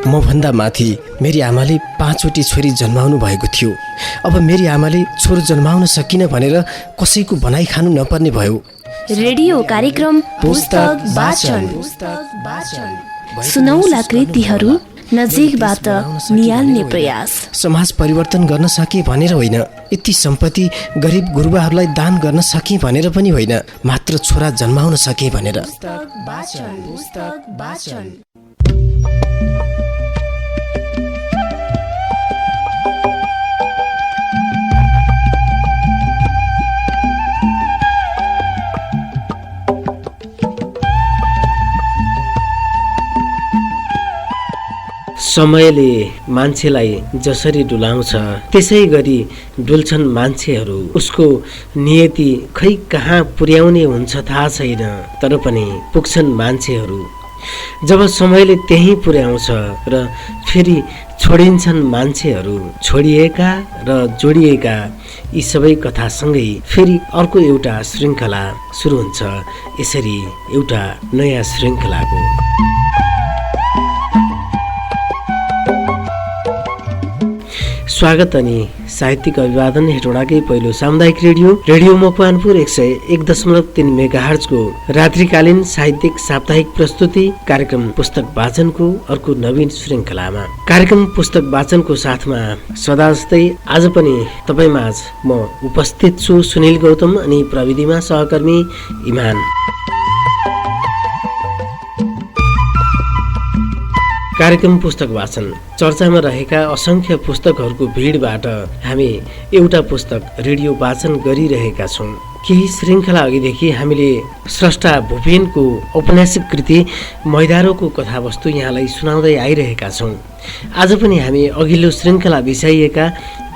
मभन्दा माथि मेरी आमाले 5वटी छोरी जन्माउनु भएको थियो। अब मेरी आमाले छोरो जन्माउन सकिन भनेर कसैको बनाइ खानु नपर्ने भयो। रेडियो कार्यक्रम पुस्तक वाचन। सुनौला कृतिहरू नजिकबाट नियाल्ने प्रयास। समाज परिवर्तन गर्न सके भनेर होइन, यति सम्पत्ति गरिब गुरुबाहरूलाई दान गर्न सके भनेर पनि होइन, मात्र छोरा जन्माउन सके भनेर। समयले मान्छेलाई जसरी डुलाउँछ त्यसै गरी डुल्छन् मान्छेहरू। उसको नियति खै कहाँ पुर्याउने हुन्छ थाहा छैन, तर पनि पुग्छन् मान्छेहरू। जब समयले त्यही पुर्याउँछ र फेरि छोडिन्छन् मान्छेहरू। छोडिएका र जोडिएका यी सबै कथासँगै फेरि अर्को एउटा श्रृङ्खला सुरु हुन्छ, यसरी एउटा नयाँ श्रृङ्खलाको। स्वागत अनि साहित्यिक अभिवादन हेटौडाकै पहिलो सामुदायिक रेडियो मकवानपुर 101.3 मेगाहर्जको रात्रिकालीन साहित्यिक साप्ताहिक प्रस्तुति कार्यक्रम पुस्तक वाचनको अर्को नवीन श्रृङ्खलामा। कार्यक्रम पुस्तक वाचनको साथमा सदा जस्तै आज पनि तपाईमाझ म उपस्थित छु, सुनिल गौतम, अनि प्रविधिमा सहकर्मी इमान। कार्यक्रम पुस्तक वाचन चर्चामा रहेका असंख्य पुस्तकहरूको भिडबाट हामी एउटा पुस्तक रेडियो वाचन गरिरहेका छौँ। केही श्रृङ्खला अघिदेखि हामीले स्रष्टा भुपेनको औपन्यासिक कृति मैदारोको कथावस्तु यहाँलाई सुनाउँदै आइरहेका छौँ। आज पनि हामी अघिल्लो श्रृङ्खला बिसाइएका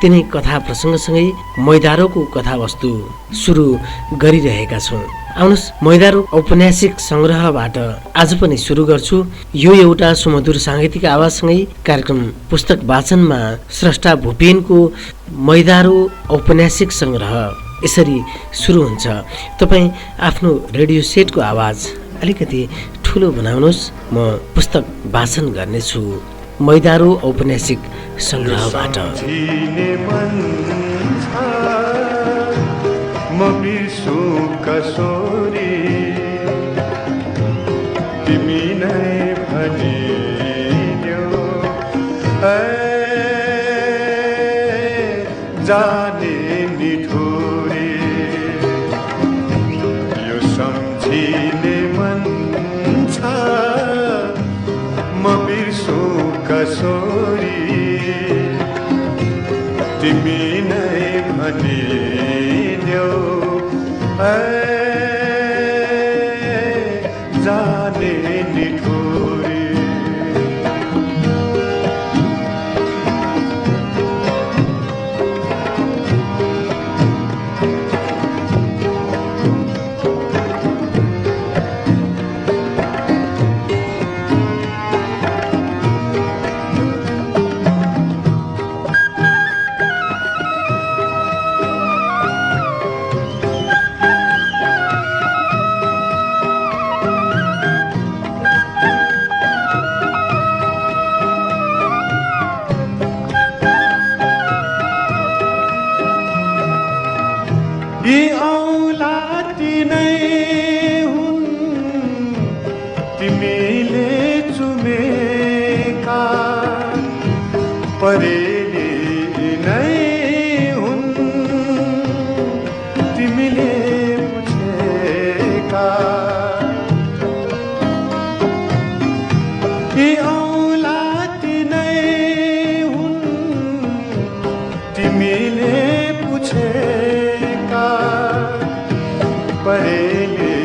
तिनै कथा प्रसङ्गसँगै मैदारोको कथावस्तु सुरु गरिरहेका छौँ। आउनुहोस्, मैदारो औपन्यासिक सङ्ग्रहबाट आज पनि सुरु गर्छु। यो एउटा सुमधुर साङ्गीतिक आवाजसँगै कार्यक्रम पुस्तक वाचनमा स्रष्टा भुपेनको मैदारो औपन्यासिक सङ्ग्रह यसरी सुरु हुन्छ। तपाईँ आफ्नो रेडियो सेटको आवाज अलिकति ठुलो बनाउनुहोस्, म पुस्तक वाचन गर्नेछु मैदारो औपन्यासिक सङ्ग्रहबाट। म बिर्सु कसोरी तिमी नै भनिदेऊ, जाने निठुरी यो सम्झिने मन छ। म बिर्सु कसोरी तिमी नै भनिदेऊ, जाने निठुरी। यी औलाती नै हुन् तिमीले चुमेका, परेली नै हुन् तिमीले बुझेका। यी औलाती नै हुन् तिमीले पुछेका, परेली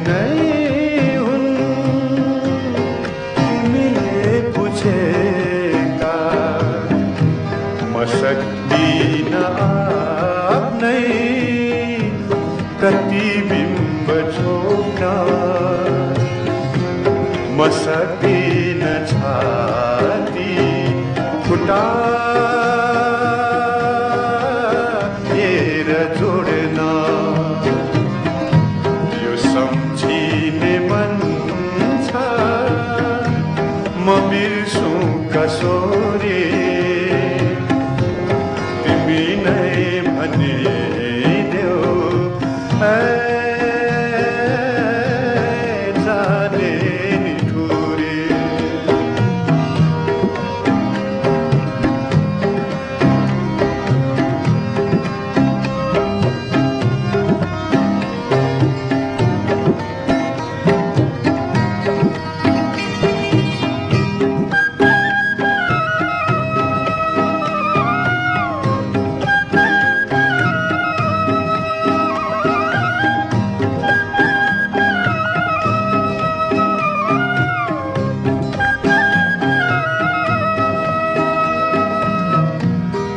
नै हुन् तिमीले पुछेका। म सक्दिन आफ्नै प्रतिबिम्ब छोप्न, म सक्दिन छाती फुटा जोड्न। यो सम्झिने मन छ, म म बिर्सु कसोरी तिमी नै भनिदेऊ जाने निठुरी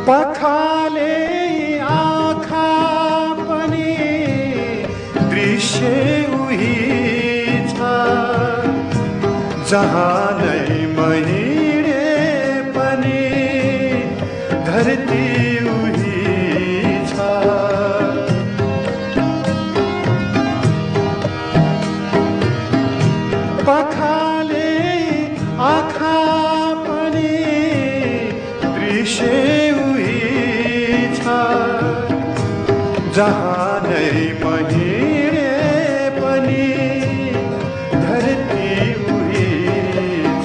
पखाले आँखा पनि दृश्य उही छ जहाँ नै म हिँडे पनि धरती उही छ पखाले आँखा पनि दृश्य जहाँ नै म हिँडे पनि धरती उही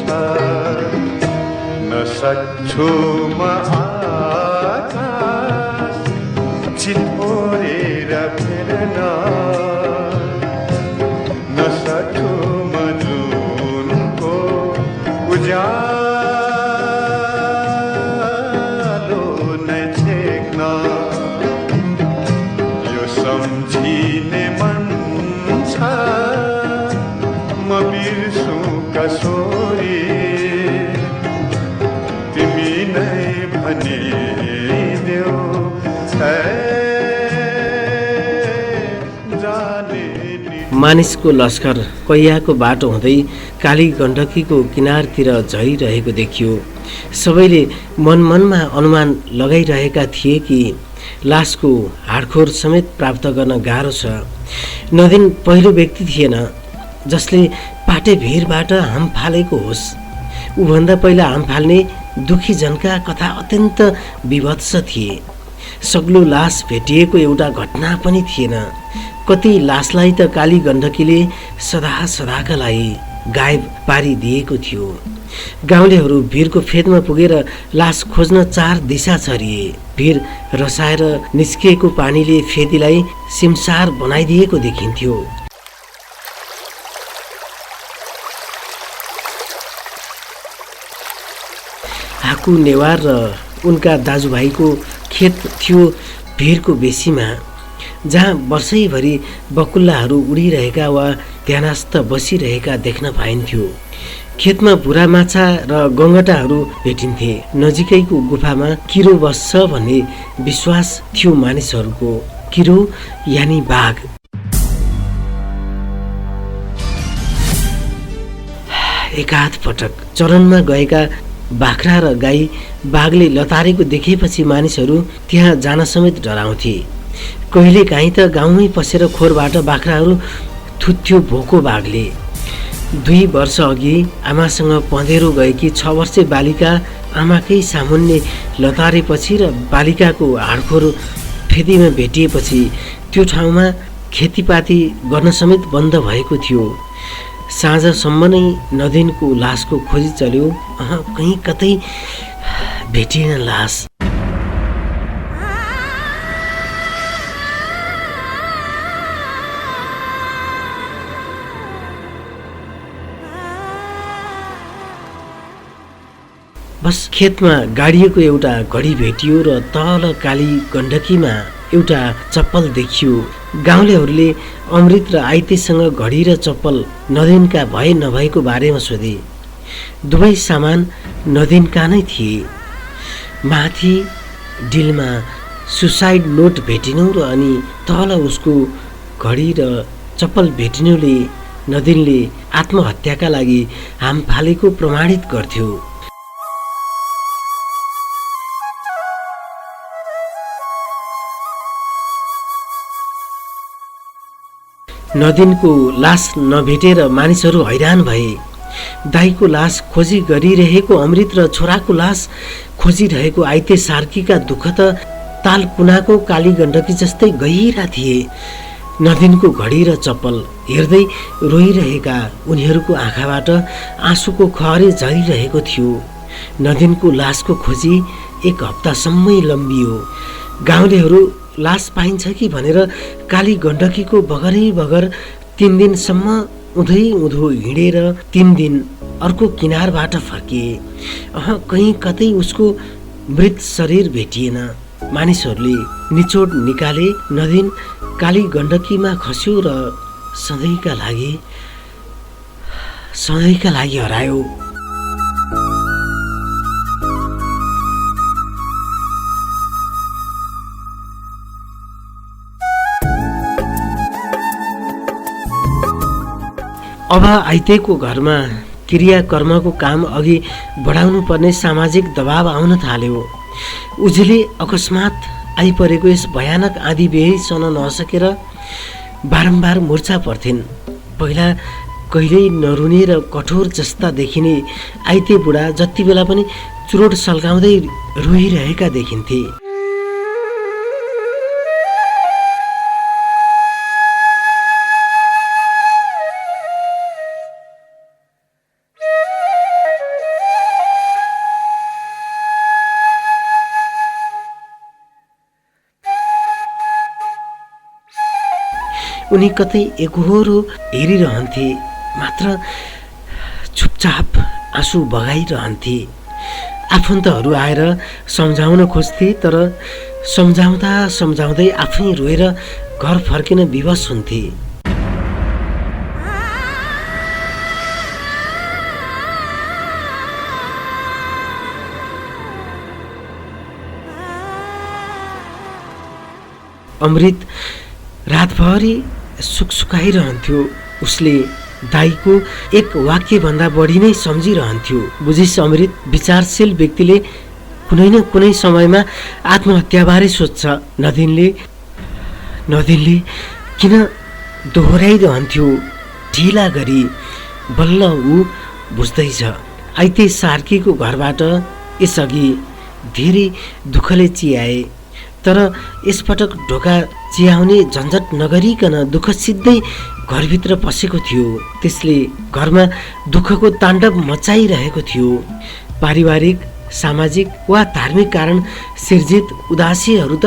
छ नसक्छु म आकाश चितोरेर फेर्न नसक्छु म जुनको उज्यालो नै छेक्न सम्झिने मन छ म बिर्सु कसोरी तिमी नै भनिदेऊ मानिसको लस्कर कैयाको बाटो हुँदै काली गण्डकीको किनारतिर झरिरहेको देखियो। सबैले मनमनमा अनुमान लगाइरहेका थिए कि लासको हाडखोर समेत प्राप्त गर्न गाह्रो छ। नदीन पहिलो व्यक्ति थिएन जसले पाटे भिरबाट हाम फालेको होस्। ऊभन्दा पहिला हाम फाल्ने दुखी जनका कथा अत्यन्त विभत्स थिए। सग्लो लास भेटिएको एउटा घटना पनि थिएन। कति लासलाई त काली गण्डकीले सदा सदाका लागि गायब पारिदिएको थियो। गाउँलेहरू भिरको फेदमा पुगेर लास खोज्न 4 दिशा छरिए। भिर रसाएर निस्किएको पानीले फेदीलाई सिमसार बनाइदिएको देखिन्थ्यो। हाकु नेवार र उनका दाजुभाइको खेत थियो भिरको बेसीमा, जहाँ वर्षैभरि बकुल्लाहरू उडिरहेका वा ध्यानस्थ बसिरहेका देख्न पाइन्थ्यो। खेतमा भुरा माछा र गङ्गटाहरू भेटिन्थे। नजिकैको गुफामा किरो बस्छ भन्ने विश्वास थियो मानिसहरूको। किरो यानि बाघ। एकाध पटक चरनमा गएका बाख्रा र गाई बाघले लतारेको देखेपछि मानिसहरू त्यहाँ जान समेत डराउँथे। कहिलेकाहीँ त गाउँमै पसेर खोरबाट बाख्राहरू थुत्थ्यो भोको बाघले। 2 वर्ष अघि आमासँग पँधेरो गएकी 6 वर्षे बालिका आमाकै सामुन्ने लतारेपछि र बालिकाको हाडखोर फेदीमा भेटिएपछि त्यो ठाउँमा खेतीपाती गर्न समेत बन्द भएको थियो। साँझसम्म नै नदिनको लासको खोजी चल्यो। कहीँ कतै भेटिएन लास। बस खेतमा गाडिएको एउटा घडी भेटियो र तल काली गण्डकीमा एउटा चप्पल देखियो। गाउँलेहरूले अमृत र आइतेसँग घडी र चप्पल नदिनका भए नभएको बारेमा सोधे। दुवै सामान नदिनका नै थिए। माथि डिलमा सुसाइड नोट भेटिनु र अनि तल उसको घडी र चप्पल भेटिनुले नदिनले आत्महत्याका लागि हाम फालेको प्रमाणित गर्थ्यो। नदिनको लास नभेटेर मानिसहरू हैरान भए। दाईको लास खोजी गरिरहेको अमृत र छोराको लास खोजिरहेको आइते सार्कीका दुःख त ताल कुनाको काली गण्डकी जस्तै गहिरा थिए। नदिनको घडी र चप्पल हेर्दै रोइरहेका उनीहरूको आँखाबाट आँसुको खहरे झरिरहेको थियो। नदिनको लासको खोजी 1 हप्तासम्मै लम्बियो। गाउँलेहरू लास पाइन्छ कि भनेर काली गण्डकीको बगरै बगर 3 दिनसम्म उधै उधो हिँडेर 3 दिन अर्को किनारबाट फर्किए। कहीँ कतै उसको मृत शरीर भेटिएन। मानिसहरूले निचोड निकाले। नदिन काली गण्डकीमा खस्यो र सधैँका लागि हरायो। अब आइतेको घरमा क्रियाकर्मको काम अघि बढाउनु पर्ने सामाजिक दबाव आउन थाल्यो। उजुले अकस्मात आइपरेको यस भयानक आँधी बेही सहन नसकेर बारम्बार मुर्छा पर्थिन्। पहिला कहिल्यै नरुने र कठोर जस्ता देखिने आइते बुढा जति बेला पनि चुरोट सल्काउँदै रोइरहेका देखिन्थे। उनी कतै एकहोरो हेरिरहन्थे, मात्र चुपचाप आँसु बगाइरहन्थे। आफन्तहरू आएर सम्झाउन खोज्थे, तर सम्झाउँदै आफै रोएर घर फर्किन विवश हुन्थे। अमृत रातभरि सुकसुकाइरहन्थ्यो। उसले दाईको 1 वाक्यभन्दा बढी नै सम्झिरहन्थ्यो। बुझिस अमृत, विचारशील व्यक्तिले कुनै न कुनै समयमा आत्महत्याबारे सोच्छ। नदिनले किन दोहोऱ्याइरहन्थ्यो ढिला गरी। बल्ल ऊ बुझ्दैछ। आइते सार्कीको घरबाट यसअघि धेरै दुःखले चियाए, तर यसपटक ढोका चियाउने झन्झट नगरिकन दुःख सिधै घरभित्र पसेको थियो। त्यसले घरमा दुःखको ताण्डव मचाइरहेको थियो। पारिवारिक, सामाजिक वा धार्मिक कारण सिर्जित उदासीहरू त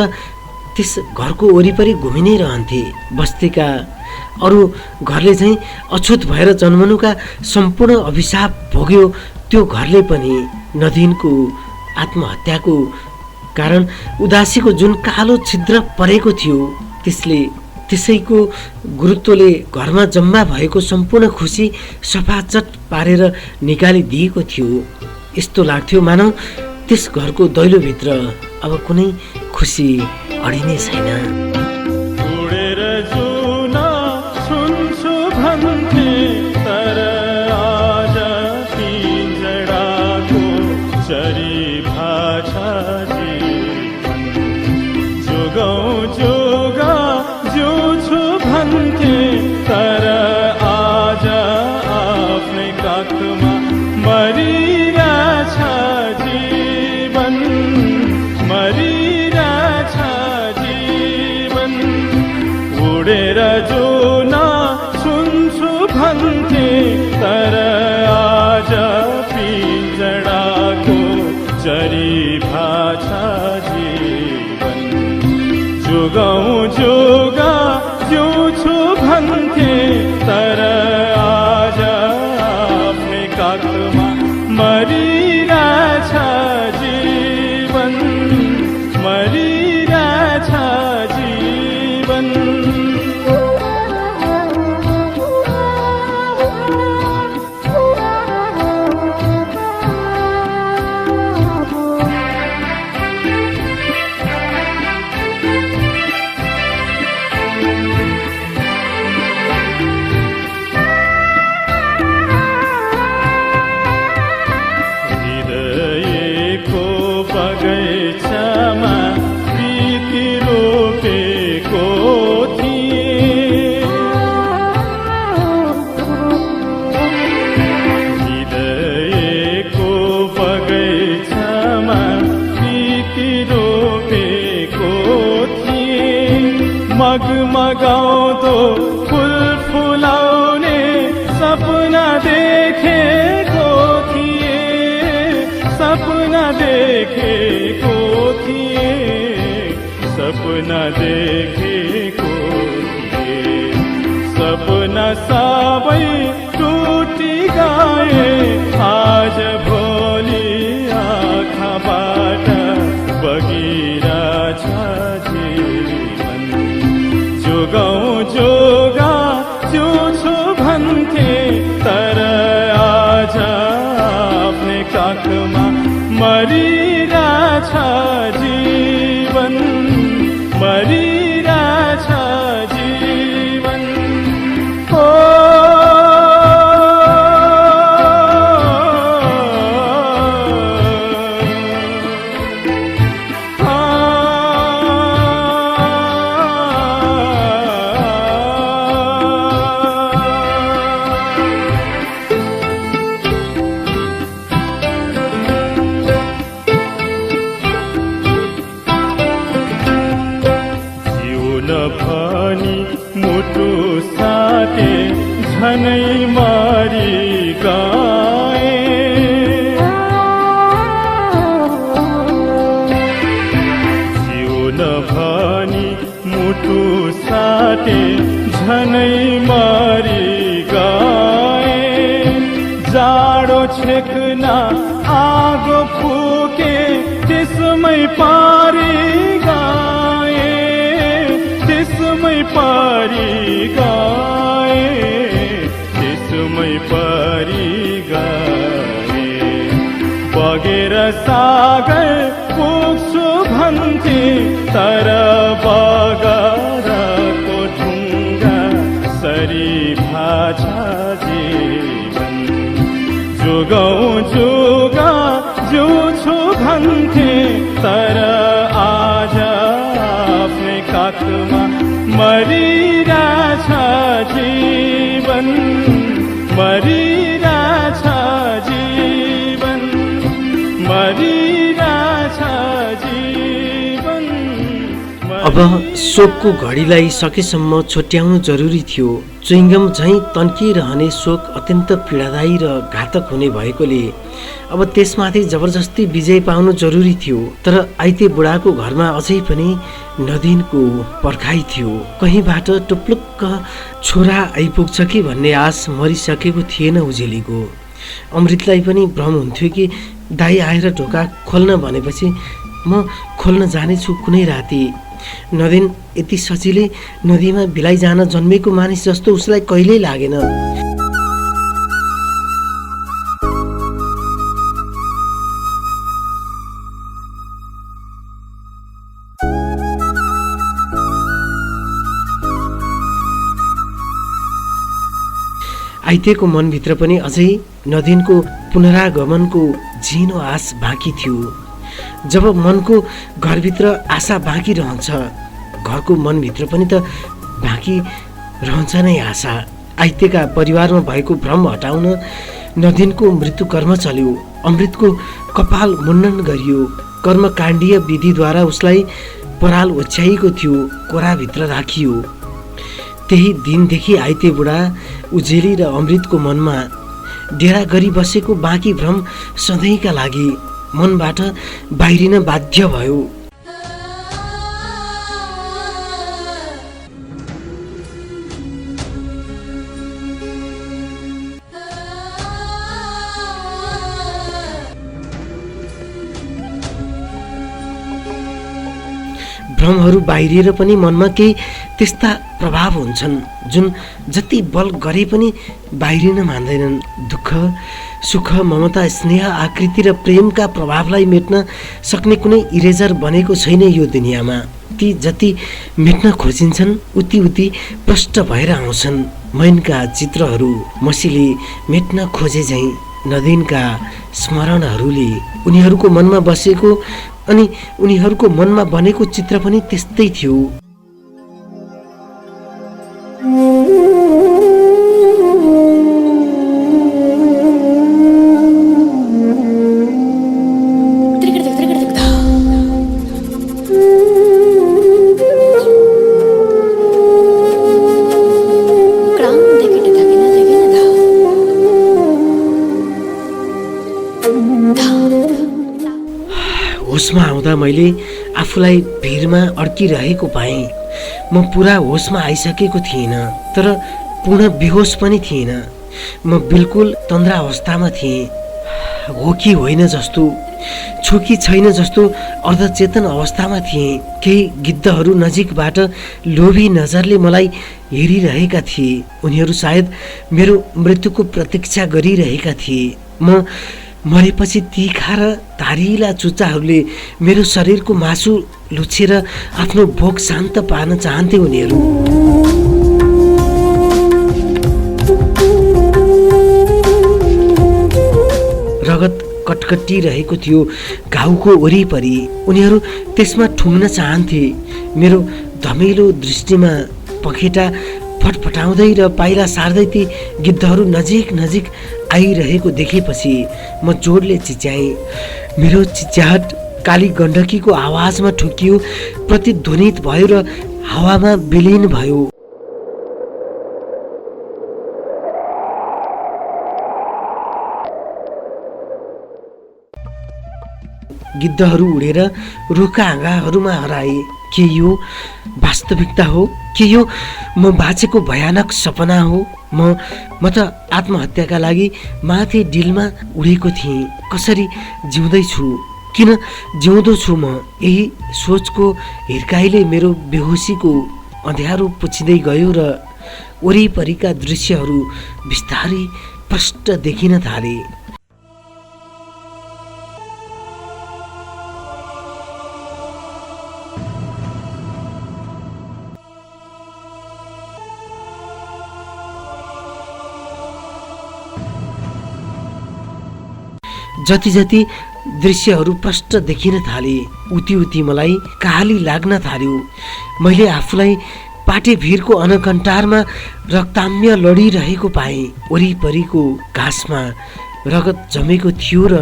त्यस घरको वरिपरि घुमि नै रहन्थे। बस्तीका अरू घरले चाहिँ अछुत भएर जन्मनुका सम्पूर्ण अभिशाप भोग्यो। त्यो घरले पनि नदिनको आत्महत्याको कारण उदासीको जुन कालो छिद्र परेको थियो, त्यसैको गुरुत्वले घरमा जम्मा भएको सम्पूर्ण खुसी सफाचट पारेर निकालिदिएको थियो। यस्तो लाग्थ्यो मानौ त्यस घरको दैलोभित्र अब कुनै खुसी अडिने छैन। उडेर जुन सुन्छु भन्थे, तर आज पिंजडाको चरी भाषा जोगा जिउँछु भन्थे, तर आज आफ्नै काखमा मरिरहेछ जीवन, मरिरहेछ जीवन। उडेर जुन सुन्छु भन्थे, तर आज पिंजडाको चरी भाषा जीवन। जोगा जिउँछु भन्थे, तर आज आफ्नै काखमा मरिरहेछ जीवन, मरिरहेछ जीवन। बगैँचामा प्रीति रो देखेको थिए, सपना देखेको थिए, सपना सबै टुटी गए। आज भोलि आँखाबाट बगिरहेछ जीवन। जोगाउँ जोगा जिउँछु भन्थे, तर आज आफ्नै काखमा मरिरहेछ जीवन, मरिरहेछ जीवन। ओ झनै मारी गए। जिउन भनी मुटु साटे झनै मारी गए। जाडो छेक्न आगो फुके त्यसमै पारी गए, त्यसमै पारी गए, त्यसमै पारी गए। बगेर सागर पुग्छु भन्थे, तर बगरको ढुङ्गा सरी भाषा जीवन। जोगाउँ जोगा जिउँछु भन्थे, तर आज आफ्नै काखमा मरिरहेछ जीवन, मरिरहेछ जीवन, मरिरहेछ जीवन। अब शोकको घडीलाई सकेसम्म छोट्याउनु जरुरी थियो। च्युइङ्गम झैँ तन्किरहने शोक अत्यन्त पीडादायी र घातक हुने भएकोले अब त्यसमाथि जबरजस्ती विजय पाउनु जरुरी थियो। तर आइते बुढाको घरमा अझै पनि नदिनको पर्खाइ थियो। कहीँबाट टुप्लुक्क छोरा आइपुग्छ कि भन्ने आश मरिसकेको थिएन उजेलीको। अमृतलाई पनि भ्रम हुन्थ्यो कि दाइ आएर ढोका खोल्न भनेपछि म खोल्न जानेछु कुनै राति। नदिन यति सजिलै नदीमा बिलाइ जान जन्मेको मानिस जस्तो उसलाई कहिल्यै लागेन। आइतेको मनभित्र पनि अझै नदिनको पुनरागमनको झिनो आश बाँकी थियो। जब मनको घरभित्र आशा बाँकी रहन्छ, घरको मनभित्र पनि त बाँकी रहन्छ नै आशा। आइतेका परिवारमा भएको भ्रम हटाउन नदिनको मृत्युकर्म चल्यो। अमृतको कपाल मुण्डन गरियो। कर्मकाण्डीय विधिद्वारा उसलाई पराल ओछ्याइएको थियो, कोराभित्र राखियो। त्यही दिनदेखि आइते बुढा उजेली र अमृतको मनमा डेरा गरी बसेको बाँकी भ्रम सधैँका लागि मनबाट बाहिरिन बाध्य भयो। भ्रमहरू बाहिरिएर पनि मनमा केही त्यस्ता प्रभाव हुन्छन् जुन जति बल गरे पनि बाहिरिन मान्दैनन्। दुःख, सुख, ममता, स्नेह, आकृति र प्रेमका प्रभावलाई मेट्न सक्ने कुनै इरेजर बनेको छैन यो दुनियाँमा। ती जति मेट्न खोजिन्छन् उति उति प्रष्ट भएर आउँछन्। मैनका चित्रहरू मसीले मेट्न खोजे झैँ नदिनका स्मरणहरूले उनीहरूको मनमा बसेको अनि उनीहरूको मनमा बनेको चित्र पनि त्यस्तै थियो। होसमा आउँदा मैले आफूलाई भिरमा अड्किरहेको पाएँ। म पुरा होसमा आइसकेको थिइनँ, तर पूर्ण बेहोस पनि थिइनँ। म बिल्कुल तन्द्रा अवस्थामा थिएँ। हो कि होइन जस्तो, छु कि छैन जस्तो अर्धचेतन अवस्थामा थिएँ। केही गिद्धहरू नजिकबाट लोभी नजरले मलाई हेरिरहेका थिए। उनीहरू सायद मेरो मृत्युको प्रतीक्षा गरिरहेका थिए। म मरेपछि तीखा र धारिला चुच्चाहरूले मेरो शरीरको मासु लुछेर आफ्नो भोक शान्त पार्न चाहन्थे उनीहरू। रगत कटकटिरहेको थियो घाउको वरिपरि। उनीहरू त्यसमा ठुङ्न चाहन्थे। मेरो धमिलो दृष्टिमा पखेटा फटफटाउँदै र पाइला सार्दै ती गिद्धहरू नजिक नजिक आइरहेको देखेपछि म जोडले चिच्याएँ। मेरो चिच्याहट काली गण्डकीको आवाजमा ठोकियो, प्रतिध्वनित भयो र हावामा विलीन भयो। गिद्धहरू उडेर रुखका हाँगाहरूमा हराए। के यो वास्तविकता हो? के यो म बाँचेको भयानक सपना हो? म त आत्महत्याका लागि माथि डिलमा उडेको थिएँ। कसरी जिउँदैछु? किन जिउँदो छु म? यही सोचको हिर्काइले मेरो बेहोसीको अँध्यारो पुछिँदै गयो र वरिपरिका दृश्यहरू बिस्तारै स्पष्ट देखिन थाले। जति जति दृश्यहरू प्रष्ट देखिन थाले, उति उति मलाई काली लाग्न थाल्यो। मैले आफूलाई पाटे भिरको अनकन्टारमा रक्ताम्य लडिरहेको पाएँ। वरिपरिको घाँसमा रगत जमेको थियो र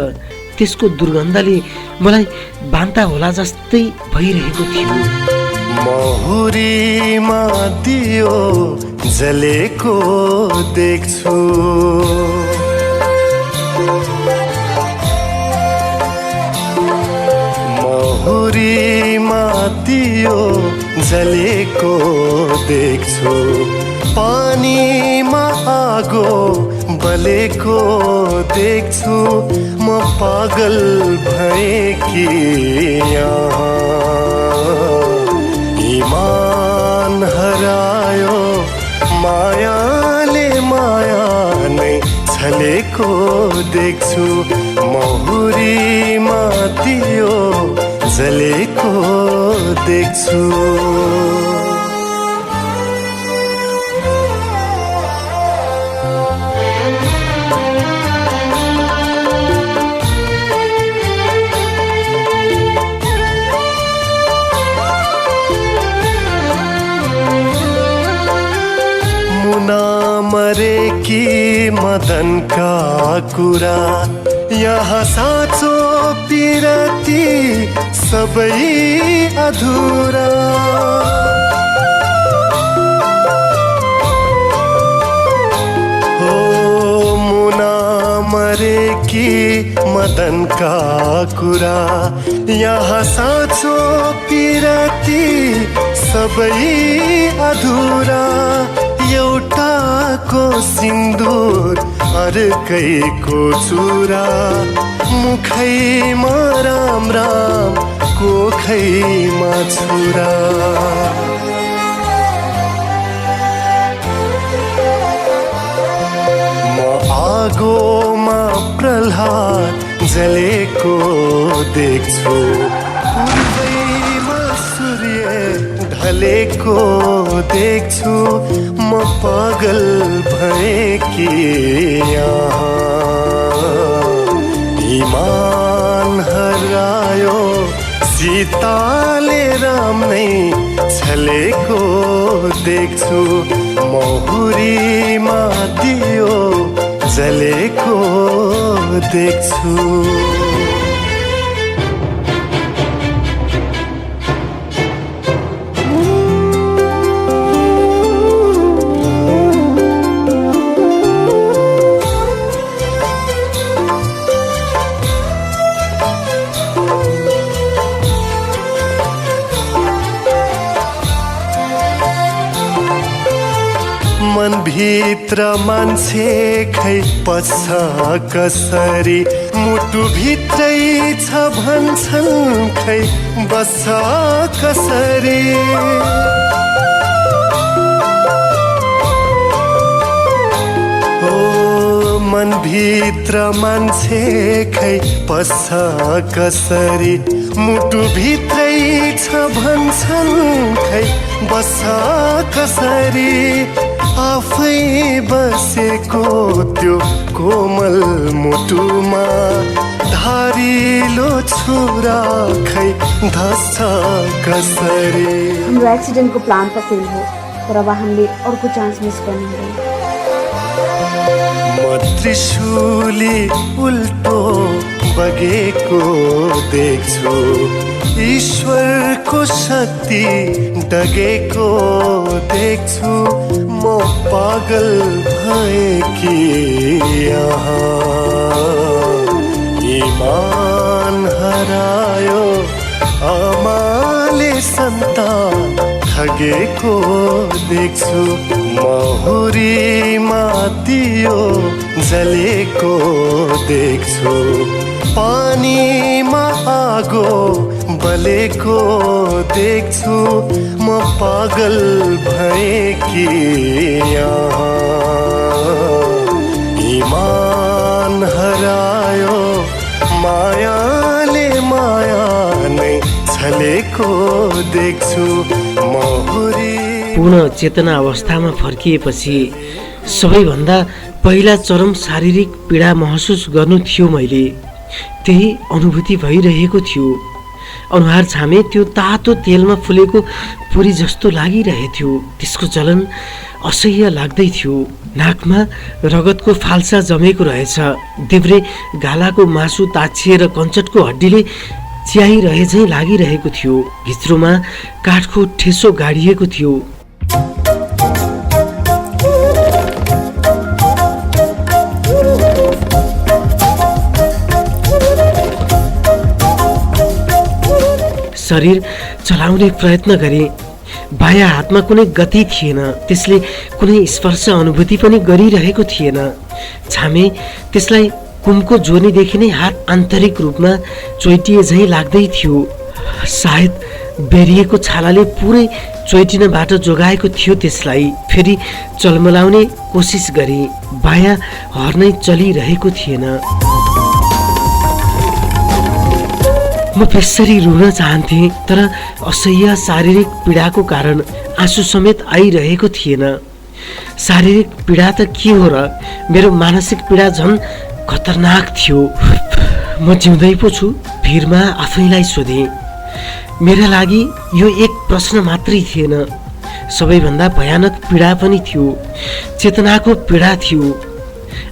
त्यसको दुर्गन्धले मलाई बान्ता होला जस्तै भइरहेको थियो। महुरीमा दियो जलेको देख्छु, महुरीमा दियो जलेको देख्छु, पानीमा आगो बलेको देख्छु। म पागल भएँ कि यहाँ ईमान हरायो, मायाले माया नै छलेको देख्छु। महुरीमा दियो जलेको देख्छु। मरे कि मदन का कुरा, यहाँ साँचो पिरती सबै अधुरा। हो मुना मरे कि मदन का कुरा, यहाँ साँचो पिरती सबै अधुरा। एउटाको सिन्दुर अर्कैको चुरा, मुखैमा राम राम कोखैमा छुरा। म आगोमा प्रह्लाद जलेको देख्छु, पूर्वैमा सूर्य ढलेको देख्छु। म पागल भएँ कि यहाँ ईमान हरायो, सीताले राम नै छलेको देख्छु। महुरीमा दियो जलेको देख्छु। मनभित्र मान्छे खै पस्छ कसरी, मुटुभित्रै छ भन्छन् खै बस्छ कसरी। मनभित्र मान्छे खै पस्छ कसरी, मुटुभित्रै छ भन्छन् खै बस्छ कसरी। आफै बसेको त्यो कोमल मुटुमा धारिलो छुरा खै धस्छ कसरी। हाम्रो एक्सिडेन्टको प्लान त फेल हो, तर अब हामीले अर्को चान्स मिस गर्नु हुँदैन। म त्रिशूली उल्टो बगेको देख्छु, ईश्वरको शक्ति डगेको देख्छु। म पागल भए कि यहाँ ईमान हरायो, आमाले सन्तान ठगेको देख्छु। महुरीमा दियो जलेको देख्छु, पानीमा आगो बलेको देख्छु। म पागल भए कि यहाँ ईमान हरायो, मायाले माया नै छलेको देख्छु। महुरी पूर्ण चेतना अवस्थामा फर्किएपछि सबैभन्दा पहिला चरम शारीरिक पीडा महसुस गर्नु थियो मैले। त्यही अनुभूति भइरहेको थियो। अनुहार छामे त्यो तातो तेलमा फुलेको पुरी जस्तो लागिरहेथ्यो। त्यसको जलन असह्य लाग्दै थियो। नाकमा रगतको फाल्सा जमेको रहेछ। देब्रे गालाको मासु ताछिएर कञ्चटको हड्डीले च्याहिरहे झैँ लागिरहेको थियो। घिच्रोमा काठको ठेसो गाडिएको थियो। शरीर चलाउने प्रयत्न गरे। बायाँ हातमा कुनै गति थिएन। त्यसले कुनै स्पर्श अनुभूति पनि गरिरहेको थिएन। छामे त्यसलाई कुमको जोर्नीदेखि नै हात आन्तरिक रूपमा चोइटिए झैँ लाग्दै थियो। सायद बेरिएको छालाले पुरै चोइटिनबाट जोगाएको थियो त्यसलाई। फेरि चलमलाउने कोसिस गरे। बायाँ हर्नै चलिरहेको थिएन। म बेसरी रुन चाहन्थे, तर असह्य शारीरिक पीडाको कारण आँसु समेत आइरहेको थिएन। शारीरिक पीडा त के हो र, मेरो मानसिक पीडा झन् खतरनाक थियो। म जिउँदै पो छु? भिरमा आफैलाई सोधेँ। मेरा लागि यो एक प्रश्न मात्रै थिएन, सबैभन्दा भयानक पीडा पनि थियो। चेतनाको पीडा थियो।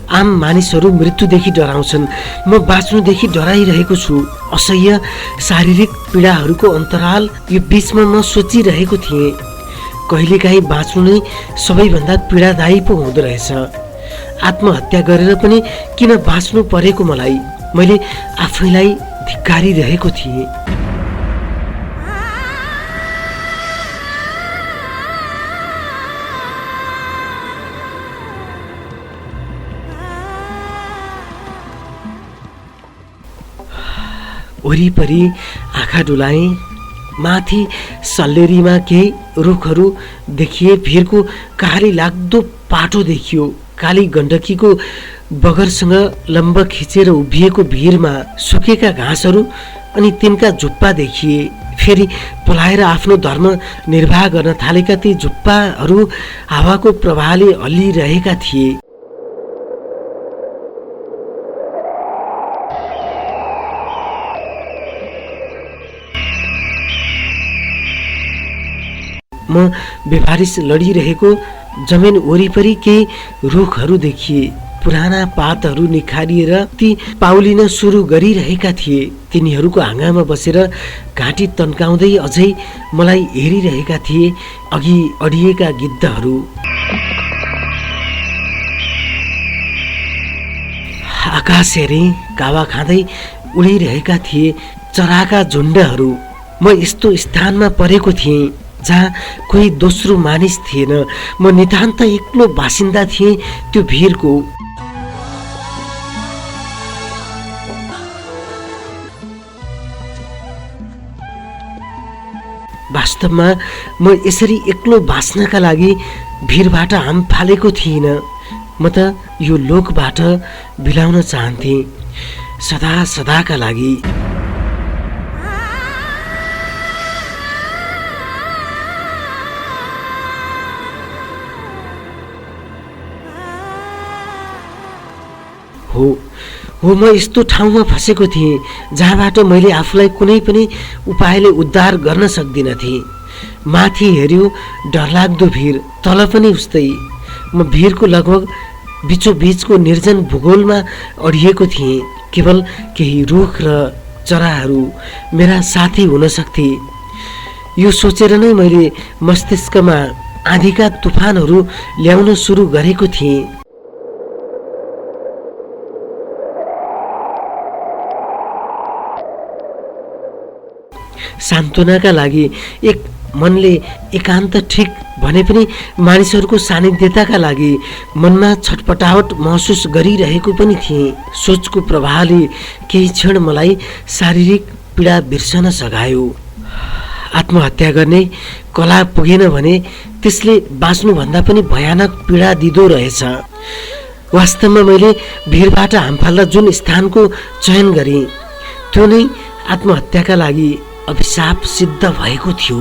आम मानिसहरू मृत्युदेखि डराउँछन्, म बाँच्नुदेखि डराइरहेको छु। असह्य शारीरिक पीडाहरूको अन्तराल यो बीचमा म सोचिरहेको थिएँ, कहिलेकाहीँ बाँच्नु नै सबैभन्दा पीडादायी पो हुँदो रहेछ। आत्महत्या गरेर पनि किन बाँच्नु परेको मलाई, मैले आफैलाई धिक्कारिरहेको थिएँ। वरिपरि आँखा डुलाएँ। माथि सल्लेरीमा केही रुखहरू देखिए। भिरको काली लाग्दो पाटो देखियो। काली गण्डकीको बगरसँग लम्ब खिचेर उभिएको भिरमा सुकेका घाँसहरू अनि तिनका झुप्पा देखिए। फेरि पलाएर आफ्नो धर्म निर्वाह गर्न थालेका ती झुप्पाहरू हावाको प्रवाहले हल्लिरहेका थिए। म बेभारिस लडिरहेको जमिन वरिपरि केही रुखहरू देखिए। पुराना पातहरू निखारिएर ती पाउलिन सुरु गरिरहेका थिए। तिनीहरूको हाँगामा बसेर घाँटी तन्काउँदै अझै मलाई हेरिरहेका थिए अघि अडिएका गिद्धहरू। आकाश हेरे, कावा खाँदै उडिरहेका थिए चराका झुण्डहरू। म यस्तो स्थानमा परेको थिएँ जहाँ कोही दोस्रो मानिस थिएन। म नितान्त एक्लो बासिन्दा थिएँ त्यो भिरको। वास्तवमा म यसरी एक्लो बाँच्नका लागि भिरबाट हाम फालेको थिइनँ। म त यो लोकबाट बिलाउन चाहन्थेँ सदा सदाका लागि। हो म यस्तो ठाउँमा फसेको थिएँ जहाँबाट मैले आफूलाई कुनै पनि उपायले उद्धार गर्न सक्दिनँ थिएँ। माथि हेऱ्यो डरलाग्दो भिर, तल पनि उस्तै। म भिरको लगभग बिचोबिचको निर्जन भूगोलमा अडिएको थिएँ। केवल केही रुख र चराहरू मेरा साथी हुन सक्थे। यो सोचेर नै मैले मस्तिष्कमा आँधीका तुफानहरू ल्याउन सुरु गरेको थिएँ। सान्त्वनाका लागि एक मनले एकान्त ठिक भने पनि मानिसहरूको सानिध्यताका लागि मनमा छटपटाहट महसुस गरिरहेको पनि थिएँ। सोचको प्रभावले केही क्षण मलाई शारीरिक पीडा बिर्सन सघायो। आत्महत्या गर्ने कला पुगेन भने त्यसले बाँच्नुभन्दा पनि भयानक पीडा दिँदो रहेछ। वास्तवमा मैले भिरबाट हामफाल्दा जुन स्थानको चयन गरेँ त्यो नै आत्महत्याका लागि अभिशाप सिद्ध भएको थियो।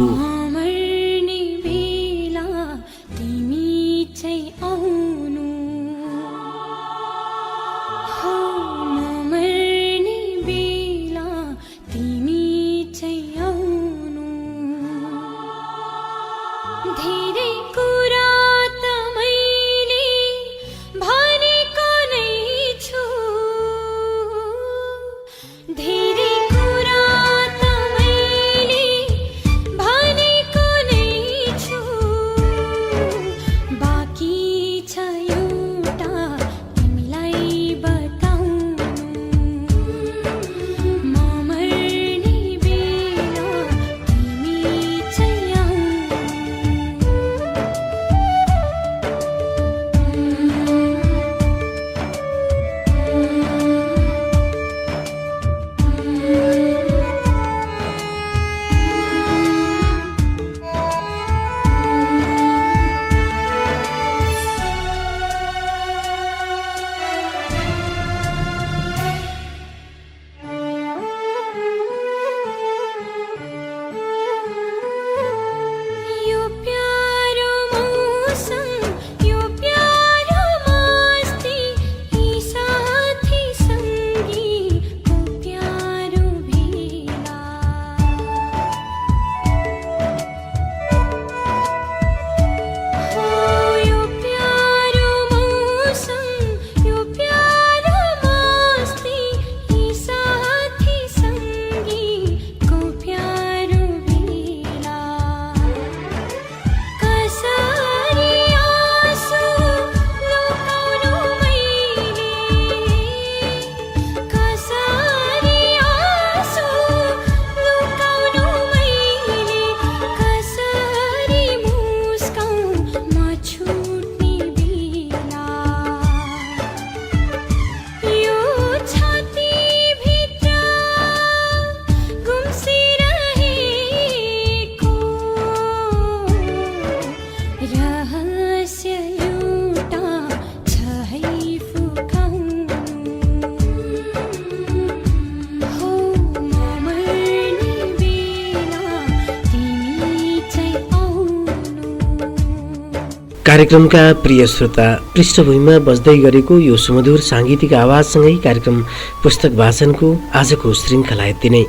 कार्यक्रमका प्रिय श्रोता, पृष्ठभूमिमा बज्दै गरेको यो सुमधुर साङ्गीतिक आवाजसँगै कार्यक्रम पुस्तक वाचनको आजको श्रृङ्खला यति नै।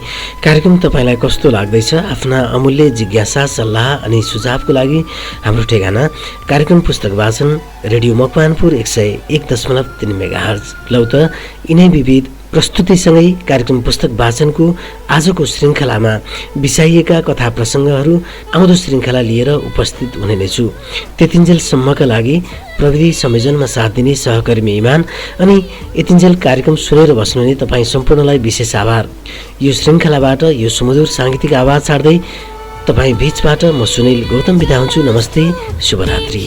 कार्यक्रम तपाईँलाई कस्तो लाग्दैछ? आफ्ना अमूल्य जिज्ञासा, सल्लाह अनि सुझावको लागि हाम्रो ठेगाना कार्यक्रम पुस्तक वाचन, रेडियो मकवानपुर 101.3 मेगाहर्ज। लौ त यिनै विविध प्रस्तुतिसँगै कार्यक्रम पुस्तक वाचनको आजको श्रृङ्खलामा बिसाइएका कथा प्रसङ्गहरू आउँदो श्रृङ्खला लिएर उपस्थित हुने नै छु। त्यतिन्जेलसम्मका लागि प्रविधि संयोजनमा साथ दिने सहकर्मी इमान अनि यतिन्जेल कार्यक्रम सुनेर बस्नुहुने तपाईँ सम्पूर्णलाई विशेष आभार। यो श्रृङ्खलाबाट यो सुमधुर साङ्गीतिक आवाज छाड्दै तपाईँ बीचबाट म सुनिल गौतम बिदा हुन्छु। नमस्ते, शुभरात्रि।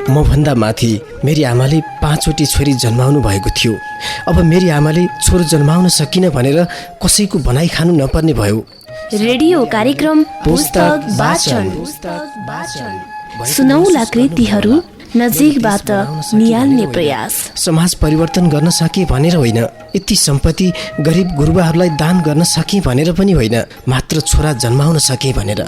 मभन्दा माथि मेरी आमाले 5 वटी छोरी जन्माउनु भएको थियो। अब मेरी आमाले छोरो जन्माउन सकिन भनेर कसैको बनाइ खानु नपर्ने भयो। रेडियो कार्यक्रम पुस्तक वाचन सुनौला कृतिहरू नजिकबाट नियाल्ने प्रयास। समाज परिवर्तन गर्न सके भनेर होइन, यति सम्पत्ति गरिब गुरुबाहरूलाई दान गर्न सके भनेर पनि होइन, मात्र छोरा जन्माउन सके भनेर।